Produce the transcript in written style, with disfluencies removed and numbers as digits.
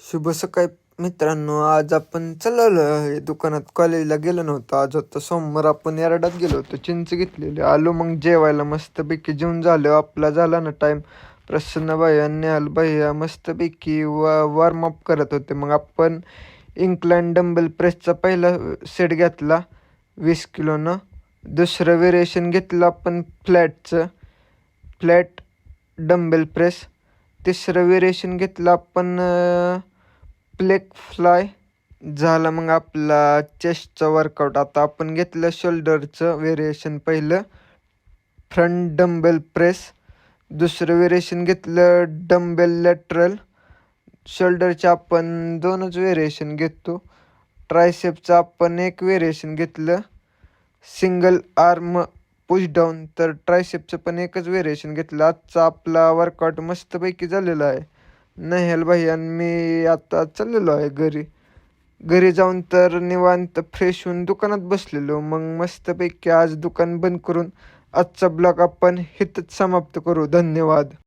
शुभ सकाळी मित्रांनो. आज आपण चाललो आहे दुकानात. कॉलेजला गेलो नव्हतो. आज होतं सोमवार. आपण यार्डात गेलो होतो, चिंच घेतलेली. आलो मग जेवायला. मस्तपैकी जेवून झालं. आपला झाला ना टाईम. प्रसन्न भैया नेहाल भैया मस्तपैकी वॉर्मअप करत होते. मग आपण इन्क्लाइन डंबल प्रेसचा पहिला सेट घेतला 20 किलोनं. दुसरं व्हेरिएशन घेतलं आपण फ्लॅट डंबेल प्रेस. तिसरं व्हेरिएशन घेतलं आपण प्लेक फ्लाय. झाला मग आपला चेस्टचा वर्कआउट. आता आपण घेतलं शोल्डरचं व्हेरिएशन. पहिलं फ्रंट डंबेल प्रेस. दुसरं व्हेरिएशन घेतलं डंबेल लॅटरल. शोल्डरचे आपण 2च व्हेरिएशन घेतो. ट्रायसेपचं आपण एक व्हेरिएशन घेतलं सिंगल आर्म पुश डाऊन. तर ट्रायसेपचं पण एकच व्हेरिएशन घेतलं. आजचा आपला वर्कआउट मस्तपैकी झालेला आहे. नेहाल भैया आणि मी आता चाललेलो आहे घरी जाऊन तर निवांत फ्रेश होऊन दुकानात बसलेलो. मग मस्तपैकी आज दुकान बंद करून आजचा ब्लॉग आपण इथंच समाप्त करू. धन्यवाद.